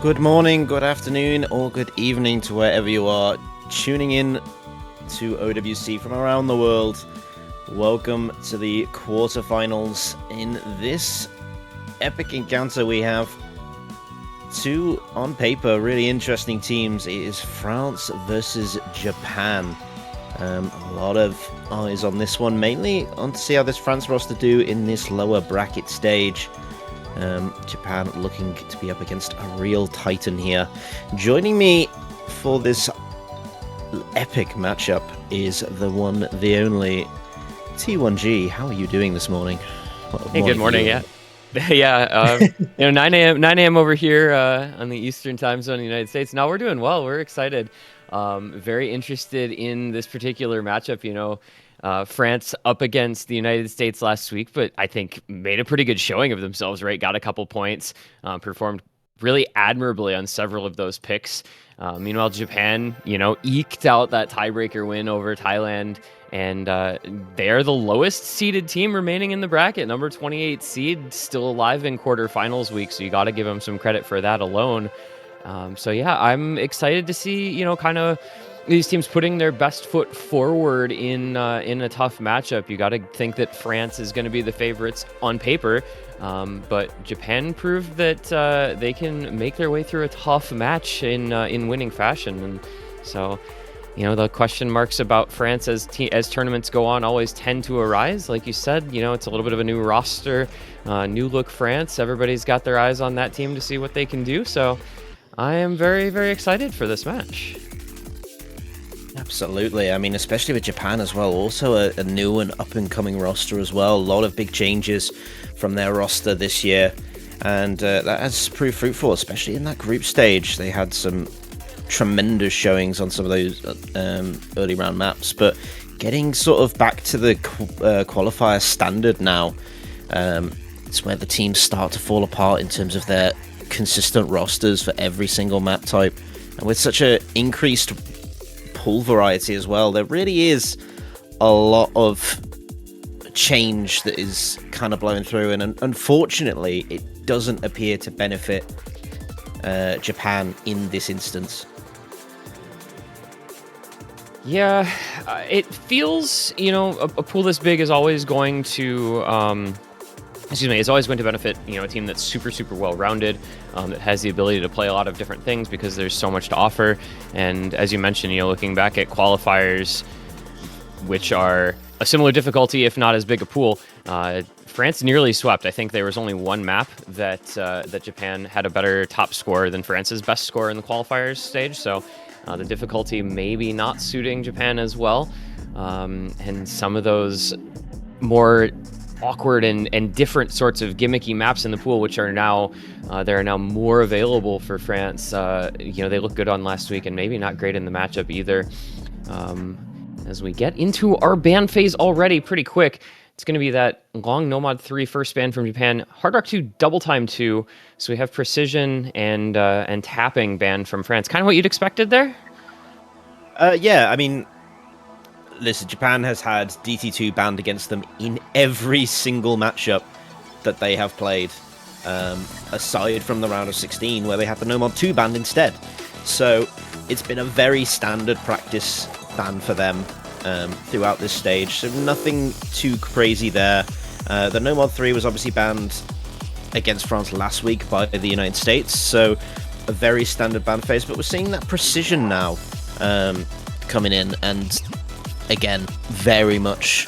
Good morning, good afternoon, or good evening to wherever you are tuning in to OWC from around the world. Welcome to the quarterfinals. In this epic encounter, we have two, on paper, really interesting teams. It is France versus Japan. A lot of eyes on this one, mainly on to see how this France roster do in this lower bracket stage. Japan looking to be up against a real titan here. Joining me for this epic matchup is the one, the only T1G. How are you doing this morning? Hey, good morning. Yeah, yeah. 9 a.m. over here on the Eastern Time Zone in the United States. Now we're doing well. We're excited. Very interested in this particular matchup. France up against the United States last week, but I think made a pretty good showing of themselves, right? Got a couple points, performed really admirably on several of those picks. Meanwhile, Japan, eked out that tiebreaker win over Thailand, and they're the lowest seeded team remaining in the bracket, number 28 seed, still alive in quarterfinals week, so you got to give them some credit for that alone. So yeah, I'm excited to see, kind of these teams putting their best foot forward in a tough matchup. You got to think that France is going to be the favorites on paper, but Japan proved that they can make their way through a tough match in winning fashion. And so, the question marks about France as tournaments go on always tend to arise. Like you said, it's a little bit of a new roster, new look France. Everybody's got their eyes on that team to see what they can do. So I am very, very excited for this match. Absolutely. I mean, especially with Japan as well. Also a new and up-and-coming roster as well. A lot of big changes from their roster this year. And that has proved fruitful, especially in that group stage. They had some tremendous showings on some of those early round maps. But getting sort of back to the qualifier standard now, it's where the teams start to fall apart in terms of their consistent rosters for every single map type. And with such an increased pool variety as well, there really is a lot of change that is kind of blowing through, and unfortunately it doesn't appear to benefit Japan in this instance. Yeah, it feels, a pool this big is always going to it's always going to benefit, a team that's super, super well-rounded, that has the ability to play a lot of different things because there's so much to offer. And as you mentioned, looking back at qualifiers, which are a similar difficulty, if not as big a pool, France nearly swept. I think there was only one map that Japan had a better top score than France's best score in the qualifiers stage. So the difficulty maybe not suiting Japan as well. And some of those more awkward and different sorts of gimmicky maps in the pool, which are now there are now more available for France. They look good on last week and maybe not great in the matchup either. As we get into our ban phase already pretty quick, it's going to be that long Nomad 3 first ban from Japan, Hard Rock 2 Double Time 2. So we have Precision and Tapping banned from France. Kind of what you'd expected there? Yeah, I mean, listen, Japan has had DT2 banned against them in every single matchup that they have played, aside from the round of 16 where they had the Nomad 2 banned instead. So it's been a very standard practice ban for them throughout this stage, so nothing too crazy there. The Nomad 3 was obviously banned against France last week by the United States, so a very standard ban phase, but we're seeing that Precision now coming in, and again, very much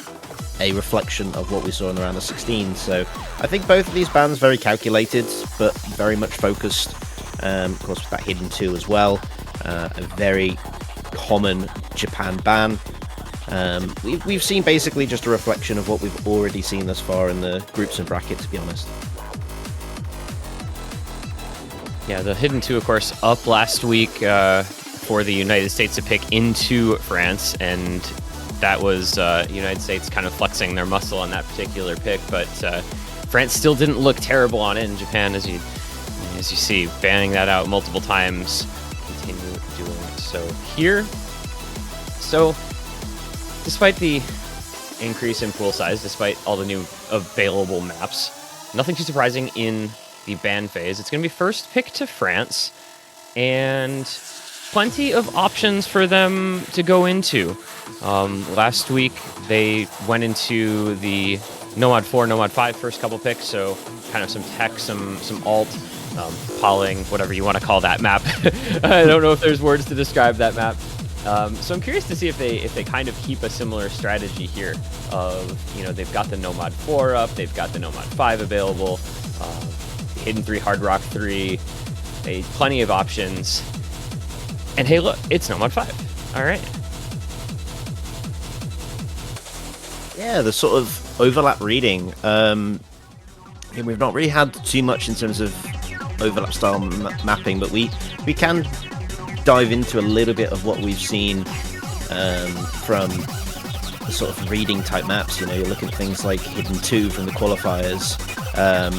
a reflection of what we saw in the round of 16. So I think both of these bans very calculated, but very much focused. Of course, with that Hidden 2 as well. A very common Japan ban. We've seen basically just a reflection of what we've already seen thus far in the groups and bracket, to be honest. Yeah, the Hidden 2, of course, up last week for the United States to pick into France, and that was United States kind of flexing their muscle on that particular pick, but France still didn't look terrible on it, and Japan, as you see, banning that out multiple times, continue doing so here. So, despite the increase in pool size, despite all the new available maps, nothing too surprising in the ban phase. It's going to be first pick to France. and plenty of options for them to go into. Last week, they went into the Nomad 4, Nomad 5 first couple picks, so kind of some tech, some alt, polling, whatever you want to call that map. I don't know if there's words to describe that map. So I'm curious to see if they kind of keep a similar strategy here of, you know, they've got the Nomad 4 up, they've got the Nomad 5 available, Hidden 3, Hard Rock 3, plenty of options. And hey, look, it's Nomad 5. All right. Yeah, the sort of overlap reading. We've not really had too much in terms of overlap style mapping, but we can dive into a little bit of what we've seen from the sort of reading type maps. You know, you're looking at things like Hidden 2 from the qualifiers.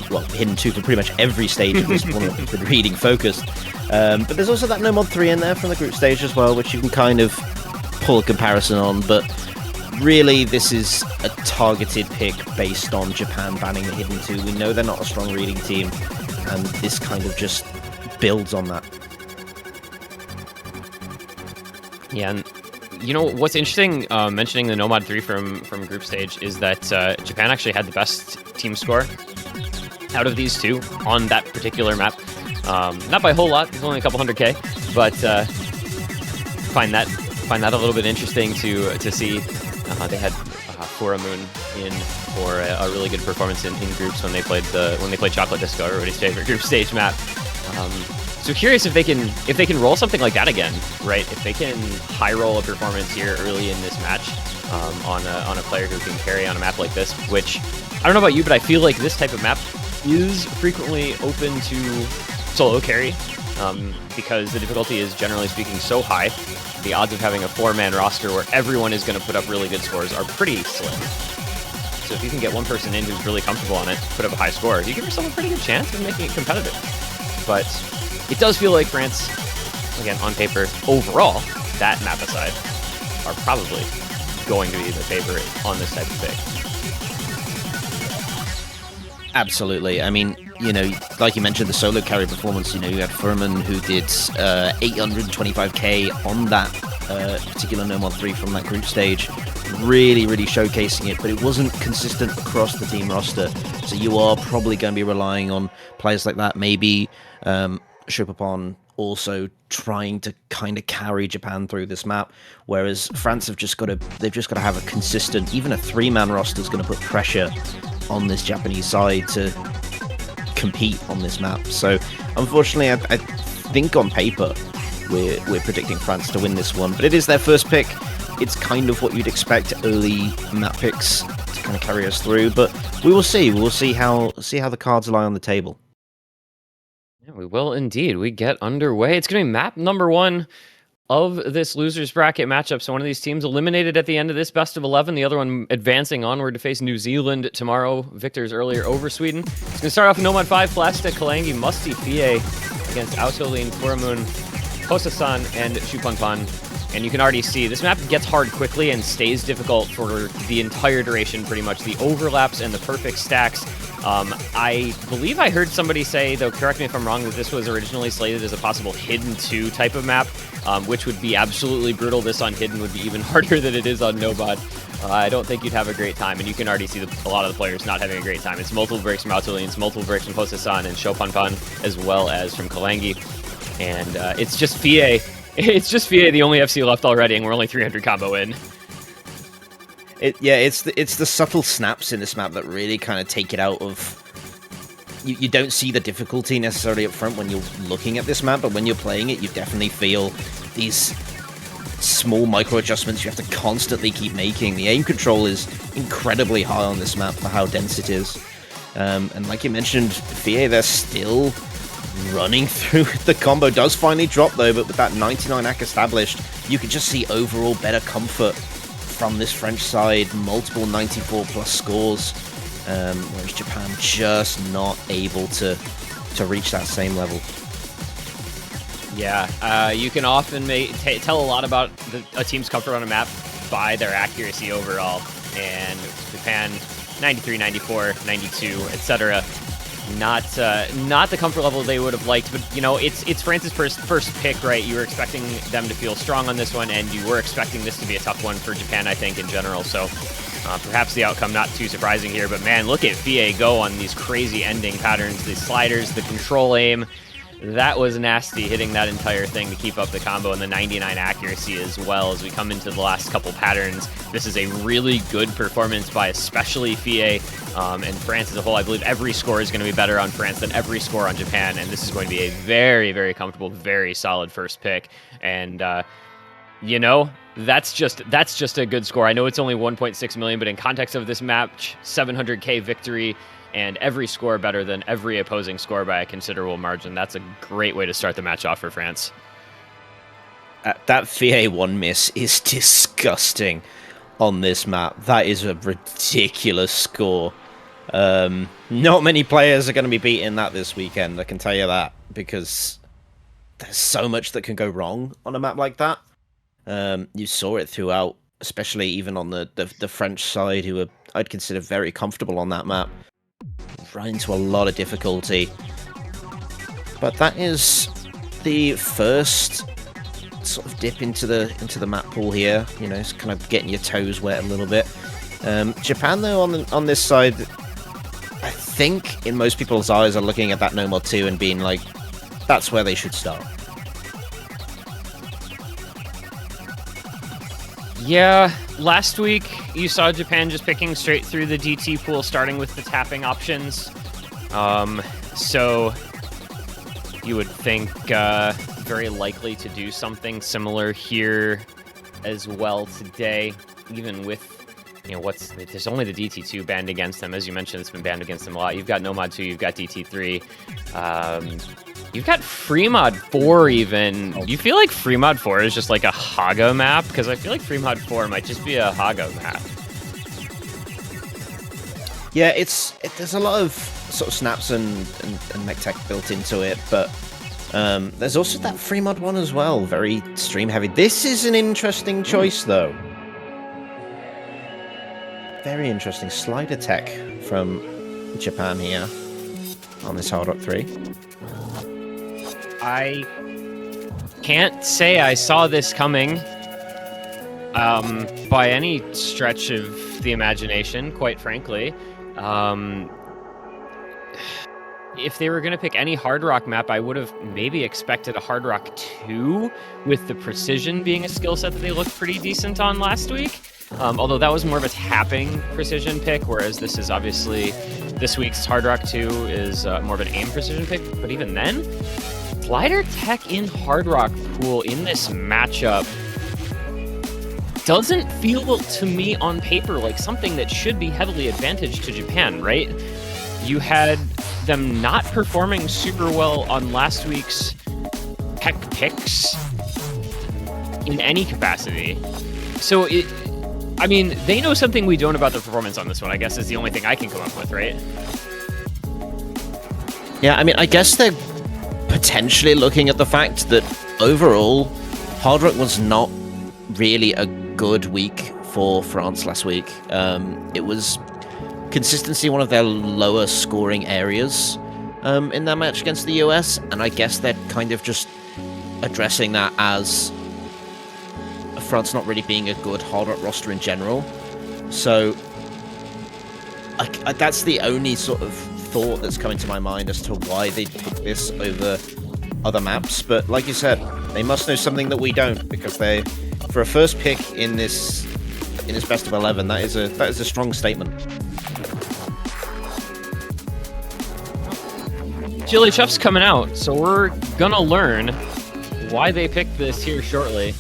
Well, Hidden 2 for pretty much every stage of this tournament, been reading focused. But there's also that Nomad 3 in there from the group stage as well, which you can kind of pull a comparison on. But really, this is a targeted pick based on Japan banning the Hidden 2. We know they're not a strong reading team, and this kind of just builds on that. Yeah, and you know what's interesting, mentioning the Nomad 3 from group stage, is that Japan actually had the best team score out of these two on that particular map. Not by a whole lot, there's only a couple 100K, but find that a little bit interesting to see. They had Furamoon in for a really good performance in groups when they played Chocolate Disco, everybody's favorite group stage map. So curious if they can roll something like that again, right? If they can high roll a performance here early in this match on a player who can carry on a map like this, which I don't know about you, but I feel like this type of map is frequently open to solo carry because the difficulty is generally speaking so high. The odds of having a 4-man roster where everyone is going to put up really good scores are pretty slim. So if you can get one person in who's really comfortable on it, put up a high score, you give yourself a pretty good chance of making it competitive. But it does feel like France, again, on paper, overall, that map aside, are probably going to be the favorite on this type of pick. Absolutely. I mean, you know, like you mentioned, the solo carry performance, you know, you had Furman who did 825k on that particular Nomad 3 from that group stage, really showcasing it, but it wasn't consistent across the team roster. So you are probably going to be relying on players like that, maybe Chopapon also trying to kind of carry Japan through this map, whereas France have just got to have a consistent, even a 3-man roster is going to put pressure on this Japanese side to compete on this map. So unfortunately, I think on paper we're predicting France to win this one, but it is their first pick. It's kind of what you'd expect early map picks to kind of carry us through, but we will see. We'll see how the cards lie on the table. Yeah, we will indeed. We get underway. It's going to be map number 1 of this losers bracket matchup. So one of these teams eliminated at the end of this best of 11, the other one advancing onward to face New Zealand tomorrow. Victors earlier over Sweden. It's going to start off with Nomad 5, Plastic, Kalangi, Musty, Fie against Autoline, Furamoon, Hosasan, and Shupanpan. And you can already see this map gets hard quickly and stays difficult for the entire duration, pretty much. The overlaps and the perfect stacks. I believe I heard somebody say, though correct me if I'm wrong, that this was originally slated as a possible Hidden 2 type of map, which would be absolutely brutal. This on Hidden would be even harder than it is on Nomad. I don't think you'd have a great time, and you can already see a lot of the players not having a great time. It's multiple breaks from Autolines, multiple breaks from Hosasan and Shopanpan, as well as from Kalangi. And it's just Fie. It's just Fie, the only FC left already, and we're only 300 combo in. It's the subtle snaps in this map that really kind of take it out of. You don't see the difficulty necessarily up front when you're looking at this map, but when you're playing it, you definitely feel these small micro adjustments you have to constantly keep making. The aim control is incredibly high on this map for how dense it is. And like you mentioned, Fie, they're still running through. The combo does finally drop though, but with that 99 AC established, you can just see overall better comfort from this French side, multiple 94 plus scores, whereas Japan just not able to reach that same level. Yeah, you can often tell a lot about a team's comfort on a map by their accuracy overall, and Japan 93, 94, 92, etc. not the comfort level they would have liked, but you know, it's France's first pick, right? You were expecting them to feel strong on this one, and you were expecting this to be a tough one for Japan, I think, in general. So perhaps the outcome not too surprising here, but man, look at FIE go on these crazy ending patterns, the sliders, the control aim. That was nasty, hitting that entire thing to keep up the combo, and the 99 accuracy as well. As we come into the last couple patterns, this is a really good performance by especially FIE and France as a whole. I believe every score is going to be better on France than every score on Japan, and this is going to be a very, very comfortable, very solid first pick. And you know, that's just a good score. I know it's only 1.6 million, but in context of this match, 700k victory, and every score better than every opposing score by a considerable margin. That's a great way to start the match off for France. That FIE 1 miss is disgusting on this map. That is a ridiculous score. Not many players are going to be beating that this weekend, I can tell you that, because there's so much that can go wrong on a map like that. You saw it throughout, especially even on the French side, who were, I'd consider, very comfortable on that map. Run into a lot of difficulty. But that is the first sort of dip into the map pool here. You know, it's kind of getting your toes wet a little bit. Japan, though, on this side, I think in most people's eyes are looking at that No Mod 2 and being like, that's where they should start. Yeah, last week you saw Japan just picking straight through the DT pool, starting with the tapping options. So you would think very likely to do something similar here as well today, even with, you know, there's only the DT2 banned against them. As you mentioned, it's been banned against them a lot. You've got No Mod 2, you've got DT3. You've got Free Mod 4 even. Do you feel like Free Mod 4 is just like a Haga map? Because I feel like Free Mod 4 might just be a Haga map. Yeah, there's a lot of sort of snaps and mech tech built into it, but there's also that Free Mod 1 as well, very stream heavy. This is an interesting choice though. Very interesting slider tech from Japan here on this Hard Rock 3. I can't say I saw this coming by any stretch of the imagination, quite frankly. If they were going to pick any Hard Rock map, I would have maybe expected a Hard Rock 2, with the precision being a skill set that they looked pretty decent on last week. Although that was more of a tapping precision pick, whereas this is obviously, this week's Hard Rock 2 is more of an aim precision pick. But even then, slider tech in Hard Rock pool in this matchup doesn't feel to me on paper like something that should be heavily advantaged to Japan, right? You had them not performing super well on last week's tech picks in any capacity. So I mean, they know something we don't about the performance on this one, I guess, is the only thing I can come up with, right? Yeah, I mean, I guess they're potentially looking at the fact that overall, Hard Rock was not really a good week for France last week. It was consistency one of their lower scoring areas in that match against the US, and I guess they're kind of just addressing that as France not really being a good Hard Rock roster in general. So that's the only sort of thought that's coming to my mind as to why they pick this over other maps. But like you said, they must know something that we don't, because they, for a first pick in this best of 11, that is a strong statement. Chili Chef's coming out, so we're gonna learn why they picked this here shortly.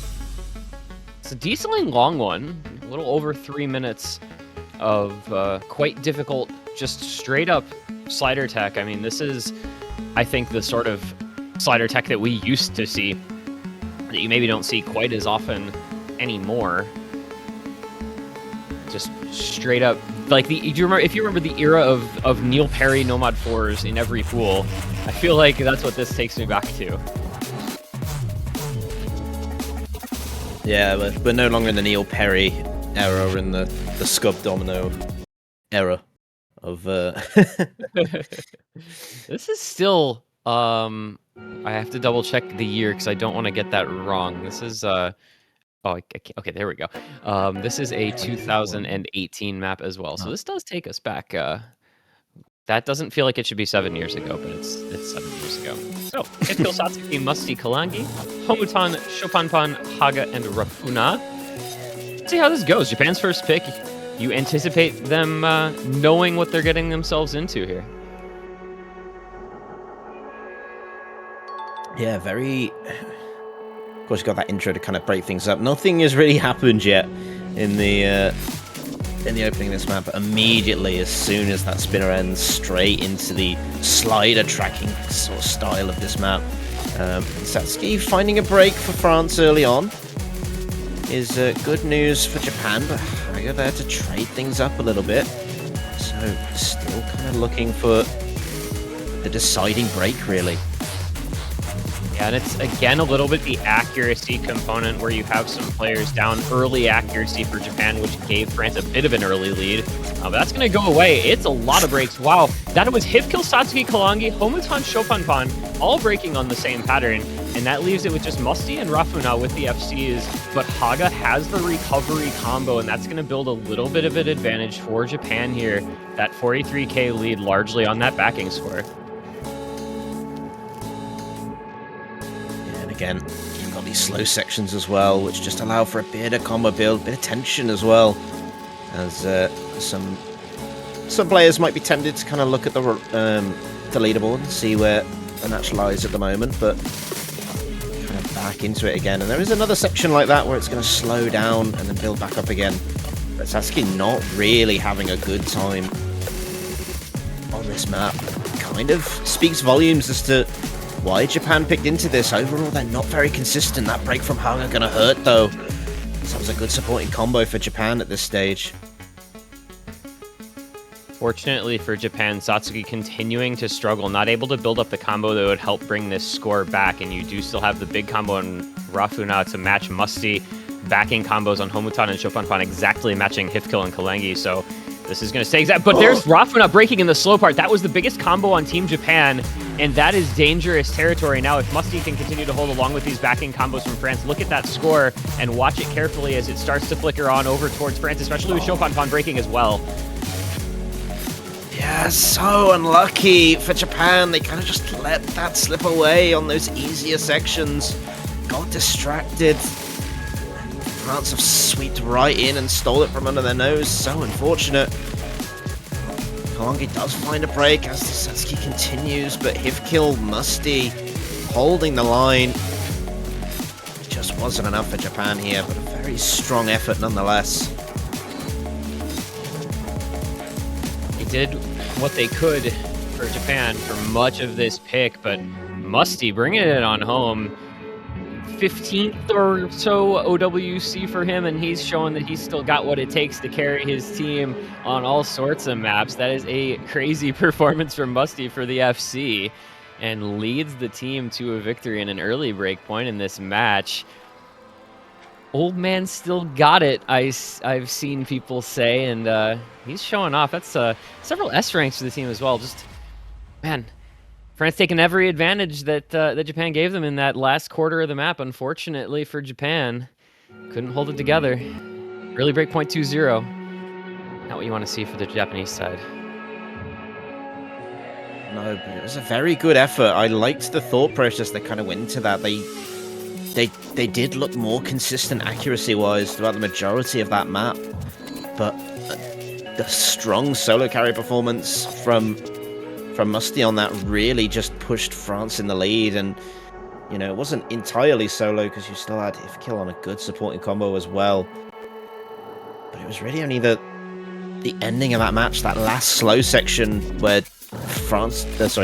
It's a decently long one, a little over 3 minutes of quite difficult, just straight up slider tech. I mean, this is, I think, the sort of slider tech that we used to see, that you maybe don't see quite as often anymore. Just straight up, like if you remember the era of Neil Perry No Mod 4s in every pool, I feel like that's what this takes me back to. Yeah, we're no longer in the Neil Perry era, in the Scub Domino era of This is still I have to double check the year because I don't want to get that wrong. This is oh, I can't. Okay, there we go. This is a 21. 2018 map as well. So Oh, this does take us back. That doesn't feel like it should be 7 years ago, but it's 7 years ago. So, Hitkill, Satsuki, Musty, Kalangi, Homutan, Shopanpan, Haga, and Rafuna. Let's see how this goes. Japan's first pick. You anticipate them knowing what they're getting themselves into here. yeah, very. Of course, you got that intro to kind of break things up. Nothing has really happened yet in the opening of this map, but immediately, as soon as that spinner ends, straight into the slider tracking sort of style of this map. Satsuki finding a break for France early on is good news for Japan, but Haga there to trade things up a little bit. So still kind of looking for the deciding break, really. Yeah, and it's, again, a little bit the accuracy component where you have some players down early accuracy for Japan, which gave France a bit of an early lead. But that's going to go away. It's a lot of breaks. Wow, that was Hitkill, Satsuki, Kalangi, Homutan, Shopanpan, all breaking on the same pattern. And that leaves it with just Musty and Rafuna with the FCs. But Haga has the recovery combo, and that's going to build a little bit of an advantage for Japan here. That 43k lead largely on that backing score. Again, you've got these slow sections as well, which just allow for a bit of combo build, a bit of tension as well. As some players might be tempted to kind of look at the leaderboard and see where the match lies at the moment, but kind of back into it again. And there is another section like that where it's going to slow down and then build back up again. But Satsuki not really having a good time on this map. Kind of speaks volumes as to why Japan picked into this. Overall, they're not very consistent. That break from Haga going to hurt, though. So that was a good supporting combo for Japan at this stage. Fortunately for Japan, Satsuki continuing to struggle, not able to build up the combo that would help bring this score back, and you do still have the big combo on Rafuna to match Musty, backing combos on Homutan and Shopanpan exactly matching Hitkill and Kalangi, so this is going to stay exact. But there's Rafuna breaking in the slow part. That was the biggest combo on Team Japan, and that is dangerous territory. Now, if Musty can continue to hold along with these backing combos from France, look at that score and watch it carefully as it starts to flicker on over towards France, especially with Shopanpan breaking as well. Yeah, so unlucky for Japan. They kind of just let that slip away on those easier sections. Got distracted. France have swept right in and stole it from under their nose. So unfortunate. Kalangi does find a break as the Satsuki continues, but Hitkill, Musty holding the line. Just wasn't enough for Japan here, but a very strong effort nonetheless. They did what they could for Japan for much of this pick, but Musty bringing it on home. 15th or so OWC for him, and he's showing that he's still got what it takes to carry his team on all sorts of maps. That is a crazy performance from Musty for the FC, and leads the team to a victory in an early break point in this match. Old man still got it, I've seen people say, and he's showing off. That's several S ranks for the team as well. Just, man, France taking every advantage that that Japan gave them in that last quarter of the map. Unfortunately for Japan, couldn't hold it together. Early break point 2-0. Not what you want to see for the Japanese side. No, but it was a very good effort. I liked the thought process that kind of went into that. They did look more consistent accuracy-wise throughout the majority of that map, but the strong solo carry performance from Musty on that really just pushed France in the lead. And you know, it wasn't entirely solo because you still had Hitkill on a good supporting combo as well, but it was really only the ending of that match, that last slow section where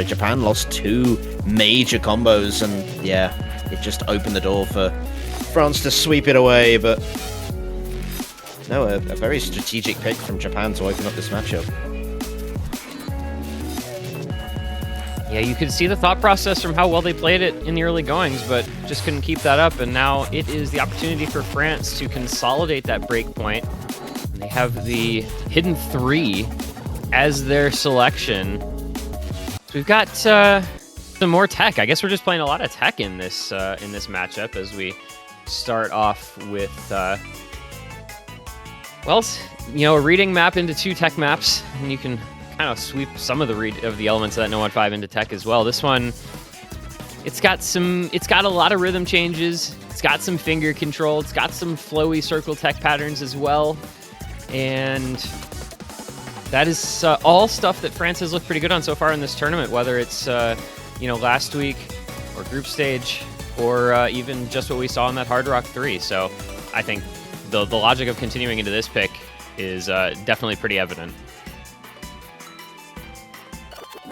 Japan lost two major combos, and yeah, it just opened the door for France to sweep it away. But no, a very strategic pick from Japan to open up this matchup. Yeah, you could see the thought process from how well they played it in the early goings, but just couldn't keep that up. And now it is the opportunity for France to consolidate that break point. And they have the hidden 3 as their selection. So we've got some more tech. I guess we're just playing a lot of tech in this matchup as we start off with, well, you know, a reading map into 2 tech maps, and you can kind of sweep some of the elements of that No 1-5 into tech as well. This one, it's got a lot of rhythm changes. It's got some finger control. It's got some flowy circle tech patterns as well, and that is all stuff that France has looked pretty good on so far in this tournament, whether it's you know, last week or group stage or even just what we saw in that Hard Rock 3. So I think the logic of continuing into this pick is definitely pretty evident.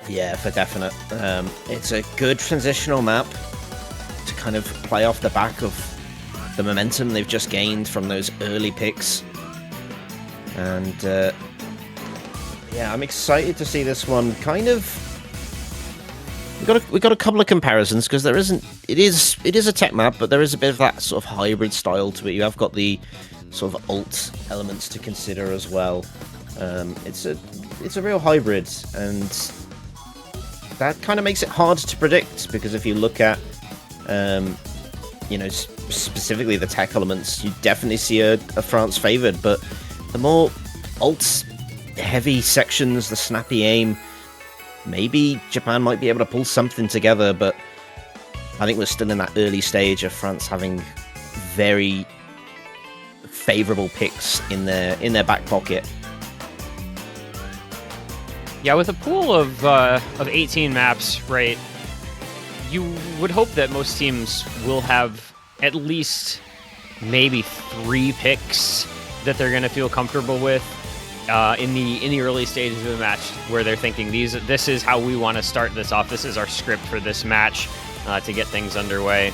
Yeah, for definite. It's a good transitional map to kind of play off the back of the momentum they've just gained from those early picks. And yeah, I'm excited to see this one. Kind of, we got a couple of comparisons because it is a tech map, but there is a bit of that sort of hybrid style to it. You have got the sort of alt elements to consider as well. It's a real hybrid, and that kind of makes it hard to predict, because if you look at you know, specifically the tech elements, you definitely see a France favored, but the more alt heavy sections, the snappy aim, maybe Japan might be able to pull something together. But I think we're still in that early stage of France having very favorable picks in their back pocket. Yeah, with a pool of 18 maps, right, you would hope that most teams will have at least maybe 3 picks that they're going to feel comfortable with in the early stages of the match, where they're thinking this is how we want to start this off. This is our script for this match to get things underway.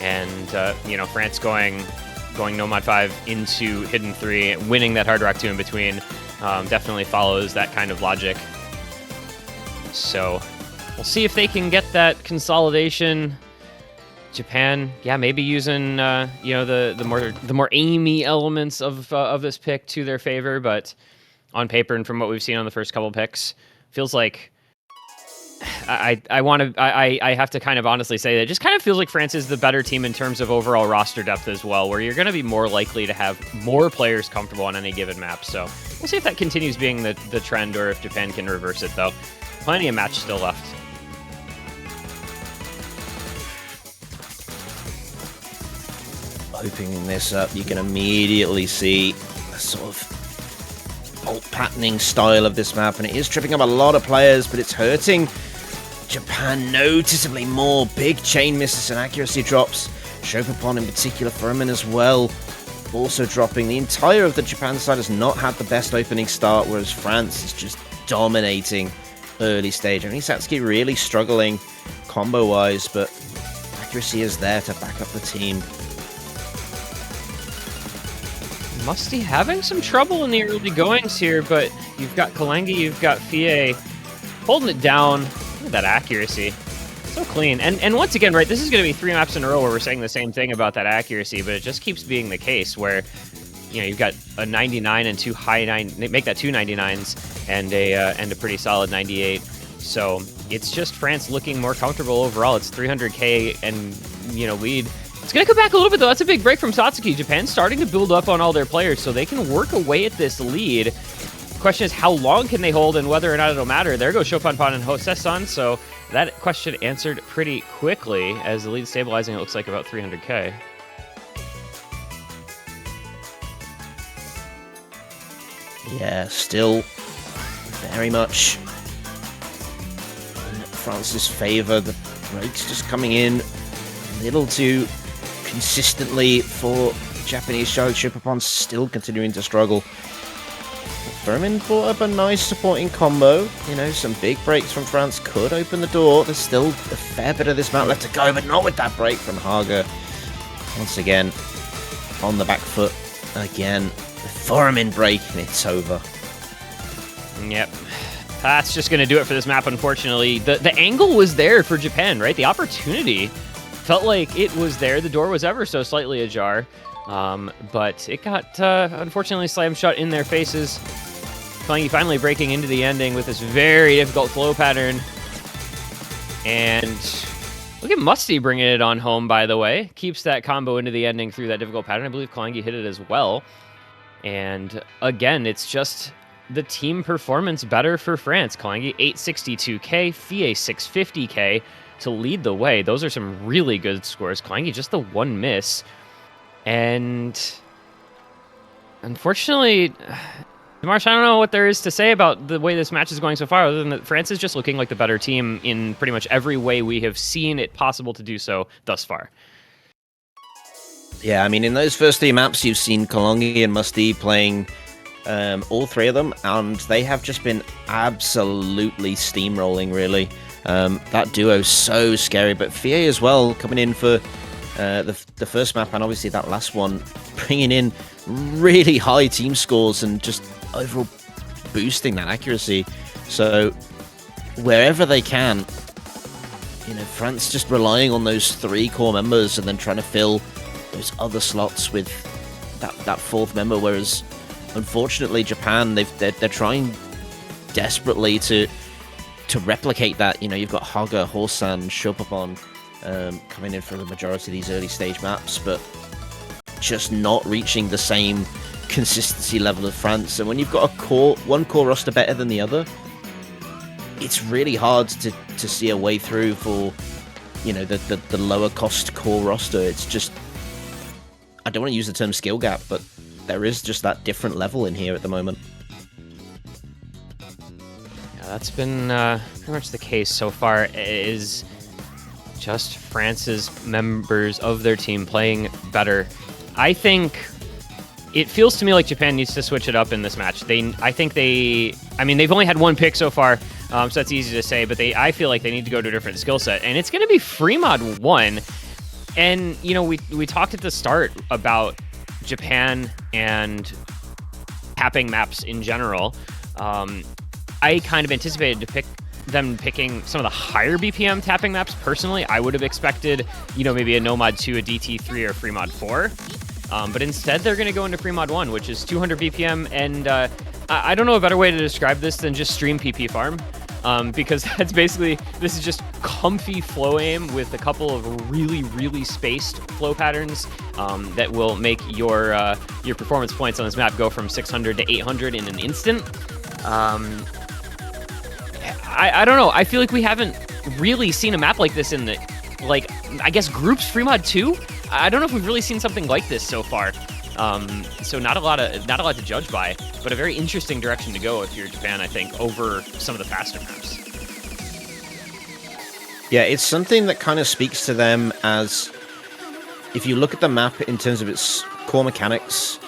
And you know, France going No Mod 5 into Hidden 3, winning that Hard Rock 2 in between, definitely follows that kind of logic. So we'll see if they can get that consolidation. Japan, yeah, maybe using you know, the more aimy elements of this pick to their favor, but on paper and from what we've seen on the first couple picks, feels like I have to kind of honestly say that it just kind of feels like France is the better team in terms of overall roster depth as well, where you're going to be more likely to have more players comfortable on any given map. So we'll see if that continues being the trend, or if Japan can reverse it, though. Plenty of match still left. Opening this up, you can immediately see a sort of alt patterning style of this map, and it is tripping up a lot of players, but it's hurting Japan noticeably more. Big chain misses and accuracy drops. Chopin in particular, Furman as well, also dropping. The entire of the Japan side has not had the best opening start, whereas France is just dominating early stage. I mean, Satsuki really struggling combo-wise, but accuracy is there to back up the team. Musty having some trouble in the early goings here, but you've got Kalangi, you've got Fie holding it down. Look at that accuracy. So clean. And once again, right, this is going to be 3 maps in a row where we're saying the same thing about that accuracy, but it just keeps being the case where, you know, you've got a 99 and 2 high 9, make that 2 99s and a pretty solid 98. So it's just France looking more comfortable overall. It's 300k and, you know, lead. It's going to come back a little bit, though. That's a big break from Satsuki. Japan's starting to build up on all their players, so they can work away at this lead. The question is, how long can they hold and whether or not it'll matter? There goes Chopin and Hosesan, so that question answered pretty quickly as the lead stabilizing, it looks like, about 300k. Yeah, still very much in France's favour. The breaks just coming in a little too consistently for Japanese side. Chopin still continuing to struggle. Furman brought up a nice supporting combo. You know, some big breaks from France could open the door. There's still a fair bit of this map left to go, but not with that break from Haga. Once again, on the back foot again. Furman break, and it's over. Yep. That's just going to do it for this map, unfortunately. The angle was there for Japan, right? The opportunity felt like it was there. The door was ever so slightly ajar, but it got, unfortunately, slammed shut in their faces. Kwangi finally breaking into the ending with this very difficult flow pattern. And look at Musty bringing it on home, by the way. Keeps that combo into the ending through that difficult pattern. I believe Kwangi hit it as well. And again, it's just the team performance better for France. Kwangi 862k, Fie 650k to lead the way. Those are some really good scores. Kwangi just the one miss. And unfortunately, Marsh, I don't know what there is to say about the way this match is going so far, other than that France is just looking like the better team in pretty much every way we have seen it possible to do so thus far. Yeah, I mean, in those first 3 maps, you've seen Kolongi and Musty playing all 3 of them, and they have just been absolutely steamrolling, really. That duo's so scary, but Fie as well, coming in for the first map, and obviously that last one, bringing in really high team scores and just overall boosting that accuracy. So wherever they can, you know, France just relying on those 3 core members and then trying to fill those other slots with that 4th member, whereas unfortunately Japan, they're trying desperately to replicate that. You know, you've got Haga, Horsan, Shopapon coming in for the majority of these early stage maps, but just not reaching the same consistency level of France. And when you've got one core roster better than the other, it's really hard to see a way through for, you know, the lower cost core roster. It's just, I don't want to use the term skill gap, but there is just that different level in here at the moment. Yeah, that's been pretty much the case so far, is just France's members of their team playing better. I think it feels to me like Japan needs to switch it up in this match. I mean, they've only had 1 pick so far, so that's easy to say, but I feel like they need to go to a different skill set, and it's going to be free mod 1. And, you know, we talked at the start about Japan and tapping maps in general. I kind of anticipated them picking some of the higher BPM tapping maps. Personally, I would have expected, you know, maybe a Nomad 2, a DT3, or Free Mod 4. But instead, they're going to go into Free Mod 1, which is 200 BPM. And I don't know a better way to describe this than just stream PP farm. Because that's basically, this is just comfy flow aim with a couple of really, really spaced flow patterns that will make your performance points on this map go from 600 to 800 in an instant. I don't know. I feel like we haven't really seen a map like this in the, like, I guess groups free mod 2. I don't know if we've really seen something like this so far. So not a lot to judge by, but a very interesting direction to go if you're Japan, I think, over some of the faster maps. Yeah, it's something that kind of speaks to them as, if you look at the map in terms of its core mechanics,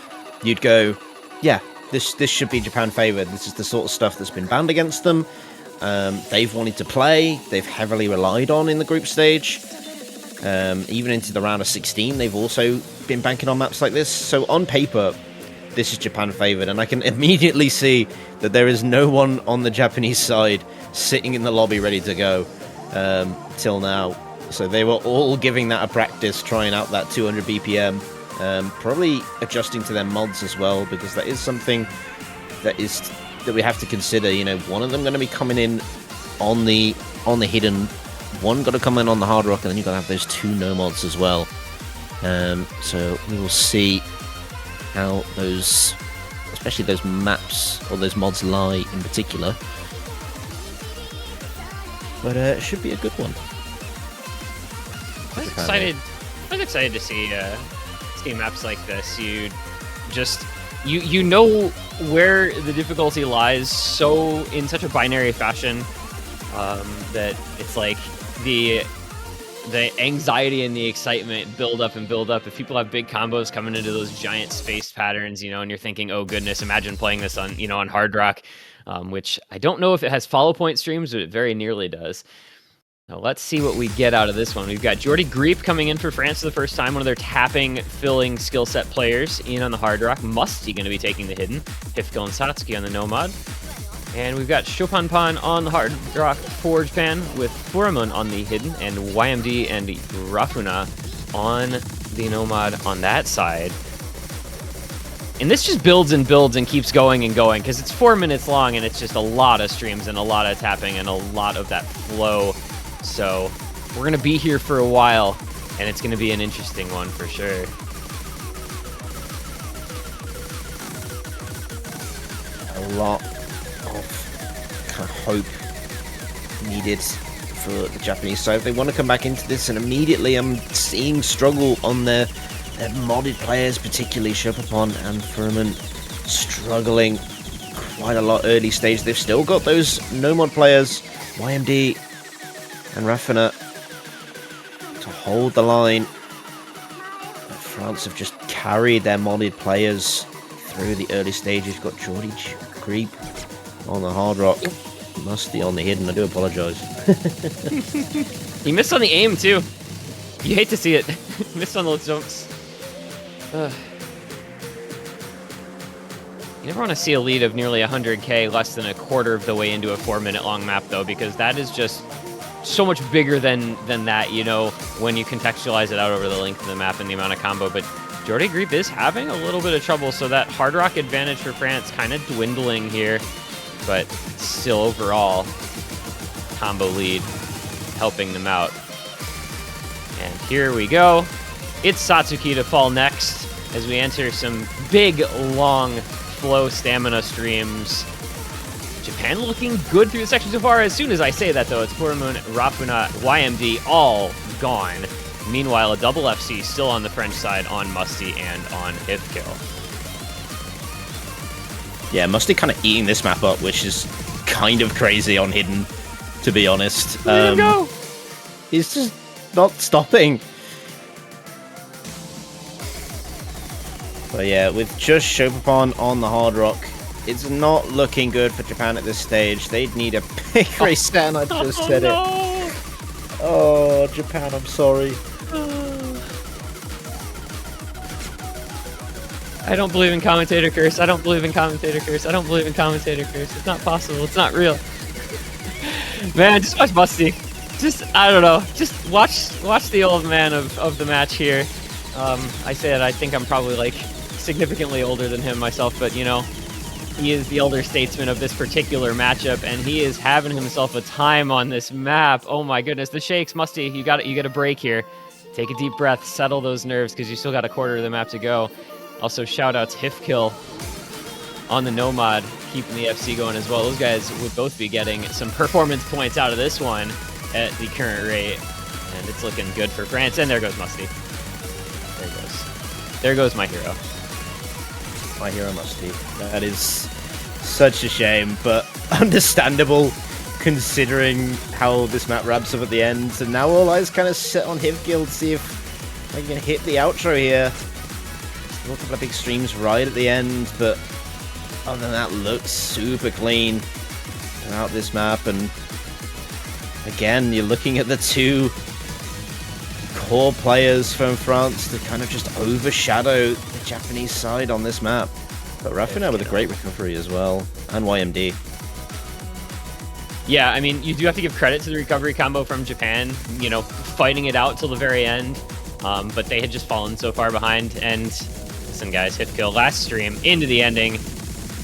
you'd go, yeah, this should be Japan favored. This is the sort of stuff that's been banned against them. They've wanted to play. They've heavily relied on in the group stage. Even into the round of 16, they've also been banking on maps like this. So on paper, this is Japan favored, and I can immediately see that there is no one on the Japanese side sitting in the lobby ready to go till now. So they were all giving that a practice, trying out that 200 BPM, probably adjusting to their mods as well, because that is something that we have to consider. You know, one of them going to be coming in on the hidden. One got to come in on the hard rock, and then you've got to have those 2 no mods as well. So we will see how those, especially those maps or those mods lie in particular. But it should be a good one. I was excited to see maps like this. You know where the difficulty lies so in such a binary fashion that it's like the anxiety and the excitement build up. If people have big combos coming into those giant spaced patterns, you know, and you're thinking, oh goodness, imagine playing this on, you know, on hard rock, which I don't know if it has follow point streams, but it very nearly does. Now let's see what we get out of this one. We've got Jordi Griep coming in for France for the first time, one of their tapping, filling skill set players in on the hard rock. Musty going to be taking the hidden. Hifkel and Satsuki on the nomad. And we've got Shopanpan on the hard rock for Japan, with Furamon on the hidden, and YMD and Rafuna on the nomad on that side. And this just builds and builds and keeps going and going because it's 4 minutes long and it's just a lot of streams and a lot of tapping and a lot of that flow. So we're going to be here for a while, and it's going to be an interesting one for sure. A lot of kind of hope needed for the Japanese side. They want to come back into this, and immediately I'm seeing struggle on their modded players, particularly Shopapon and Furman, struggling quite a lot early stage. They've still got those no mod players, YMD and Raffina, to hold the line. But France have just carried their modded players through the early stages. You've got Jordy Creep on the hard rock, Musty on the hidden. I do apologize. He missed on the aim too. You hate to see it. Missed on those jumps. You never want to see a lead of nearly 100k less than a quarter of the way into a 4-minute long map, though, because that is just so much bigger than that, you know, when you contextualize it out over the length of the map and the amount of combo. But Jordy Greep is having a little bit of trouble, so that hard rock advantage for France kind of dwindling here, but still overall combo lead helping them out. And here we go. It's Satsuki to fall next as we enter some big, long flow stamina streams. Japan looking good through the section so far. As soon as I say that, though, it's Furumoon, Rafuna, YMD all gone. Meanwhile, a double FC still on the French side on Musty and on Hifkill. Yeah, Musty kind of eating this map up, which is kind of crazy on Hidden, to be honest. Let him go! He's just not stopping. But yeah, with just Shopapon on the hard rock, it's not looking good for Japan at this stage. They'd need a big reset, I just said no. it. Oh, Japan, I'm sorry. I don't believe in commentator curse. I don't believe in commentator curse. I don't believe in commentator curse. It's not possible. It's not real. Man, just watch Musty. Just, I don't know. Just watch the old man of the match here. I say it, I think I'm probably like significantly older than him myself, but you know, he is the elder statesman of this particular matchup, and he is having himself a time on this map. Oh my goodness, the shakes, Musty, you got a break here. Take a deep breath, settle those nerves, because you still got a quarter of the map to go. Also, shout out to Hifkill on the Nomad, keeping the FC going as well. Those guys would both be getting some performance points out of this one at the current rate, and it's looking good for France. And there goes Musty. There he goes. There goes my hero. My hero Musty. That is such a shame, but understandable considering how this map wraps up at the end. And now all eyes kind of set on Hifkill to see if they can hit the outro here. Still a couple of big streams right at the end, but other than that, looks super clean throughout this map. And again, you're looking at the two core players from France that kind of just overshadow the Japanese side on this map. But Rafina with a great recovery as well, and YMD. Yeah, I mean, you do have to give credit to the recovery combo from Japan, you know, fighting it out till the very end. But they had just fallen so far behind. And listen, guys, Hifkill last stream into the ending.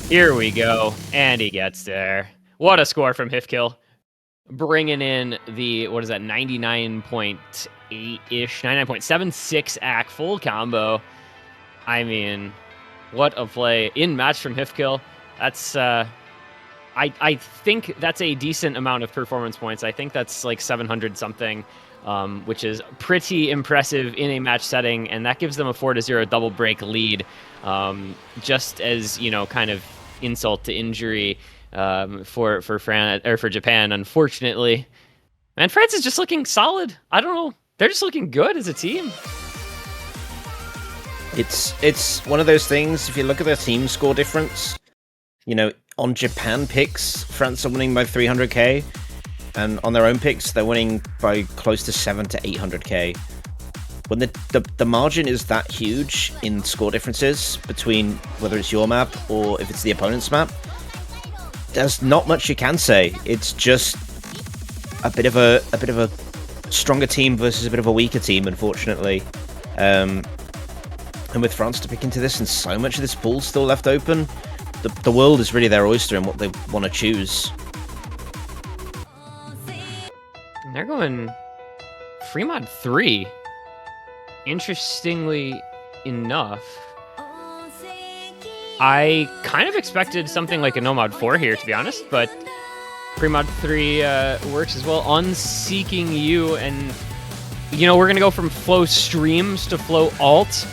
Here we go. And he gets there. What a score from Hifkill. Bringing in the, what is that, 99.8-ish, 99.76 AC full combo. I mean, what a play. In match from Hifkill. That's, I think that's a decent amount of performance points. I think that's like 700 something, which is pretty impressive in a match setting, and that gives them a 4-0 double break lead. Just as, you know, kind of insult to injury for France or for Japan, unfortunately. And France is just looking solid. I don't know. They're just looking good as a team. It's one of those things, if you look at their team score difference, you know, on Japan picks, France are winning by 300k, and on their own picks, they're winning by close to 700 to 800k. When the margin is that huge in score differences between whether it's your map or if it's the opponent's map, there's not much you can say. It's just a bit of a stronger team versus a bit of a weaker team, unfortunately. And with France to pick into this and so much of this pool still left open, the world is really their oyster in what they want to choose. And they're going Fremont 3. Interestingly enough, I kind of expected something like a Nomad 4 here, to be honest, but Fremont 3 works as well. Unseeking You, and you know, we're gonna go from flow streams to flow alt,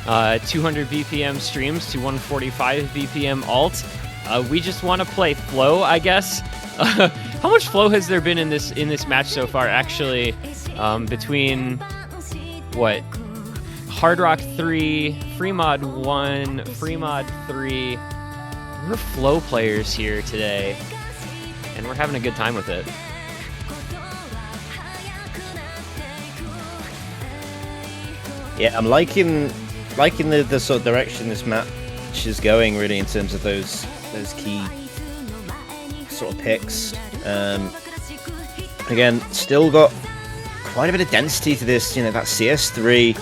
200 BPM streams to 145 BPM alt. We just want to play flow, I guess. How much flow has there been in this match so far? Actually, between what? Hard Rock 3, Fremod 1, Fremod 3. We're flow players here today, and we're having a good time with it. Yeah, I'm liking the sort of direction this match is going, really, in terms of those key sort of picks. Again, still got quite a bit of density to this. You know, that CS3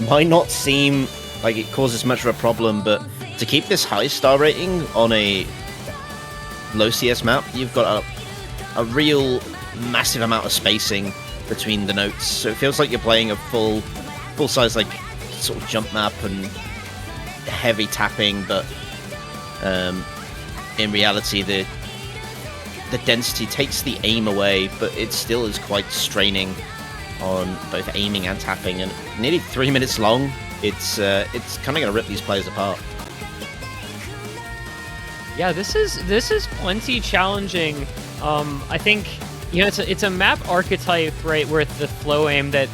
might not seem like it causes much of a problem, but to keep this high star rating on a low CS map, you've got a real massive amount of spacing between the notes. So it feels like you're playing a full size, like, sort of jump map and heavy tapping, but in reality the density takes the aim away, but it still is quite straining on both aiming and tapping, and nearly 3 minutes long. It's kind of going to rip these players apart. Yeah, this is plenty challenging. I think, you know, it's a map archetype, right, with the flow aim that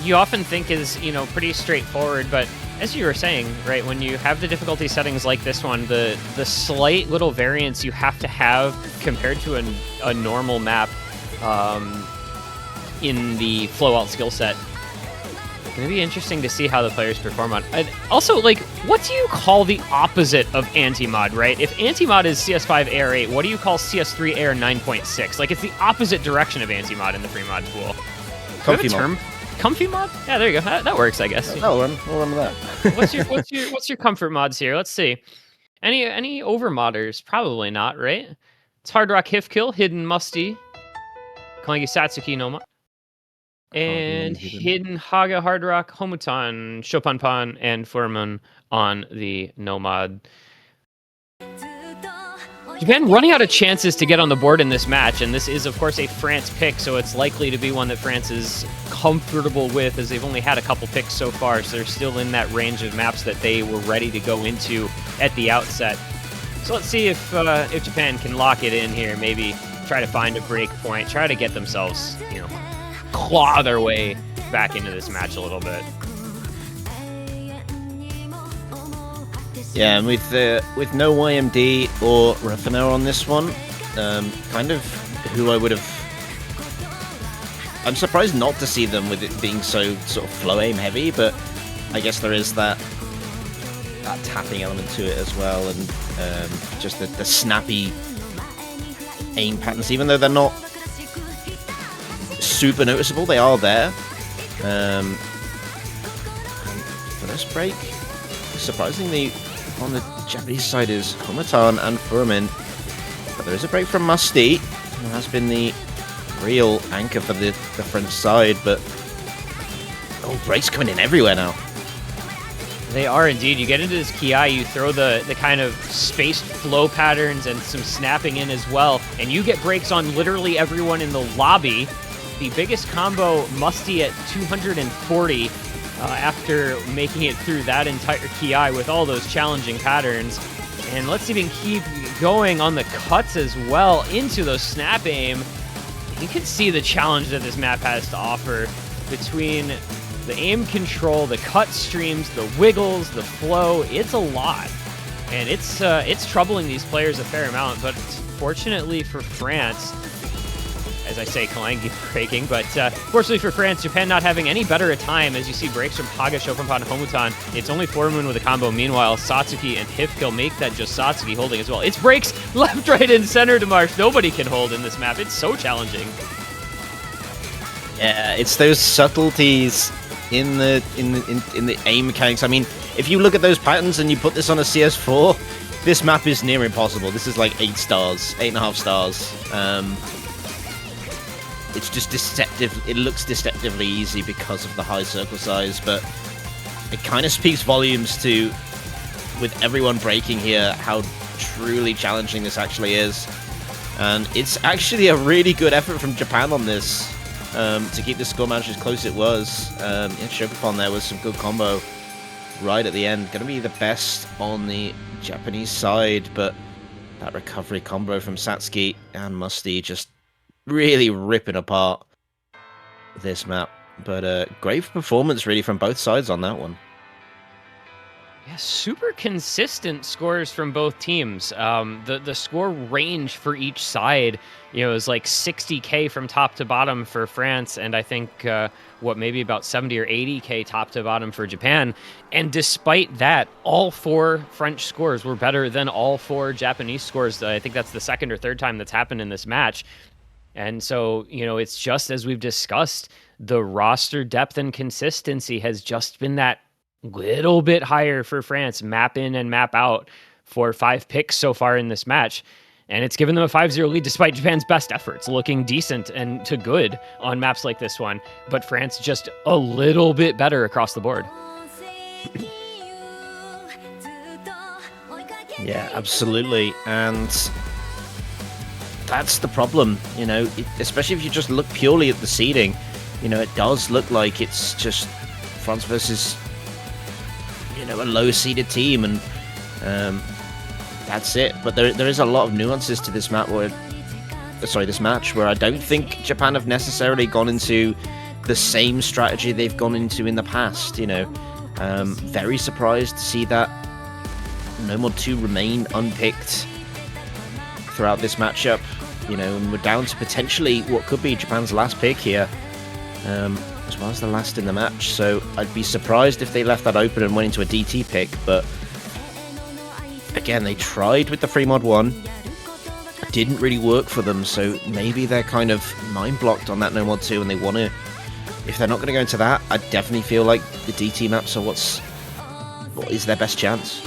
you often think is, you know, pretty straightforward, but as you were saying, right, when you have the difficulty settings like this one, the slight little variance you have to have compared to a normal map in the flow alt skill set. It's going to be interesting to see how the players perform on. And also, like, what do you call the opposite of anti-mod, right? If anti-mod is CS5 AR8, what do you call CS3 AR 9.6? Like, it's the opposite direction of anti-mod in the free mod pool. Comfy mod. Comfy mod? Yeah, there you go. That works, I guess. We'll run with that. what's your comfort mods here? Let's see. Any over modders? Probably not, right? It's Hard Rock Hifkill, Hidden Musty, Kalangi Satsuki no mod, and Hidden Haga Hard Rock, Homutan, Shopanpan, and Furman on the no mod. Japan running out of chances to get on the board in this match, and this is, of course, a France pick, so it's likely to be one that France is comfortable with, as they've only had a couple picks so far, so they're still in that range of maps that they were ready to go into at the outset. So let's see if Japan can lock it in here, maybe try to find a break point, try to get themselves, you know, claw their way back into this match a little bit. Yeah, and with no YMD or Raffaner on this one, kind of who I would have... I'm surprised not to see them with it being so sort of flow aim heavy, but I guess there is that tapping element to it as well, and just the snappy aim patterns, even though they're not super noticeable, they are there. First break, surprisingly, on the Japanese side is Homutan and Furman, but there is a break from Musty, who has been the real anchor for the French side, but breaks coming in everywhere now. They are indeed. You get into this Ki, you throw the kind of spaced flow patterns and some snapping in as well, and you get breaks on literally everyone in the lobby. The biggest combo, Musty at 240, after making it through that entire Ki with all those challenging patterns. And let's even keep going on the cuts as well into those snap aim. You can see the challenge that this map has to offer between the aim control, the cut streams, the wiggles, the flow. It's a lot, and it's troubling these players a fair amount. But fortunately for France, as I say, Kalangi breaking, but fortunately for France, Japan not having any better a time, as you see breaks from Haga, Shopanpan, and Homutan. It's only Foreman with a combo. Meanwhile, Satsuki and Hifkill make that just Satsuki holding as well. It's breaks left, right, and center to Marsh. Nobody can hold in this map. It's so challenging. Yeah, it's those subtleties in the aim mechanics. I mean, if you look at those patterns and you put this on a CS4, this map is near impossible. This is like 8 stars, 8.5 stars. It's just deceptive. It looks deceptively easy because of the high circle size, but it kind of speaks volumes to, with everyone breaking here, how truly challenging this actually is. And it's actually a really good effort from Japan on this, to keep the score match as close as it was. Yeah, Shokafon there was some good combo right at the end. Going to be the best on the Japanese side, but that recovery combo from Satsuki and Musty just really ripping apart this map. But great performance really from both sides on that one. Yeah, super consistent scores from both teams. The score range for each side, is like 60K from top to bottom for France, and I think maybe about 70 or 80K top to bottom for Japan. And despite that, all 4 French scores were better than all 4 Japanese scores. I think that's the second or third time that's happened in this match. And so, it's just as we've discussed, the roster depth and consistency has just been that little bit higher for France, map in and map out, for 5 picks so far in this match. And it's given them a 5-0 lead despite Japan's best efforts, looking decent and to good on maps like this one. But France just a little bit better across the board. Yeah, absolutely. And that's the problem, especially if you just look purely at the seeding. It does look like it's just France versus a low-seeded team, and that's it. But there is a lot of nuances to this map this match where I don't think Japan have necessarily gone into the same strategy they've gone into in the past. Very surprised to see that Nomad 2 remain unpicked throughout this matchup. And we're down to potentially what could be Japan's last pick here, as well as the last in the match. So I'd be surprised if they left that open and went into a DT pick. But again, they tried with the free mod 1. It didn't really work for them, so maybe they're kind of mind blocked on that no mod 2 and they want to, if they're not going to go into that, I definitely feel like the DT maps are what is their best chance.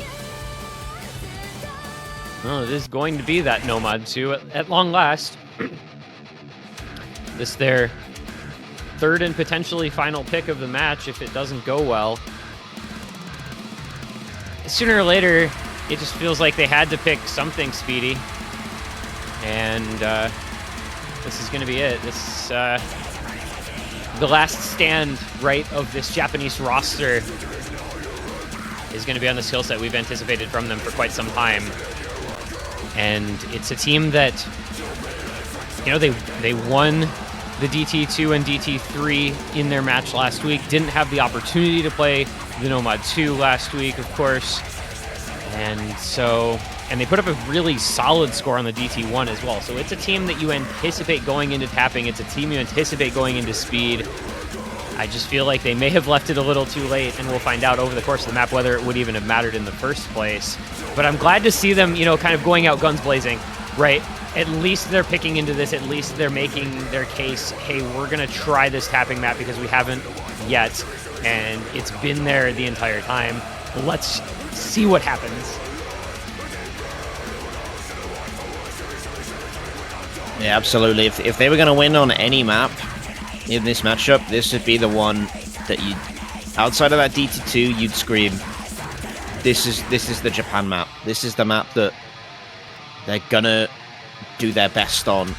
Well, it is going to be that Nomad 2 at long last. This their third and potentially final pick of the match if it doesn't go well. Sooner or later, it just feels like they had to pick something speedy. And this is going to be it. This the last stand, right, of this Japanese roster is going to be on the skill set we've anticipated from them for quite some time. And it's a team that, they won the DT2 and DT3 in their match last week. Didn't have the opportunity to play the Nomad 2 last week, of course. And they put up a really solid score on the DT1 as well. So it's a team that you anticipate going into tapping. It's a team you anticipate going into speed. I just feel like they may have left it a little too late, and we'll find out over the course of the map whether it would even have mattered in the first place. But I'm glad to see them, kind of going out guns blazing, right? At least they're picking into this. At least they're making their case. Hey, we're going to try this tapping map because we haven't yet, and it's been there the entire time. Let's see what happens. Yeah, absolutely. If they were going to win on any map in this matchup, this would be the one that you, outside of that DT2, you'd scream, this is the Japan map. This is the map that they're gonna do their best on.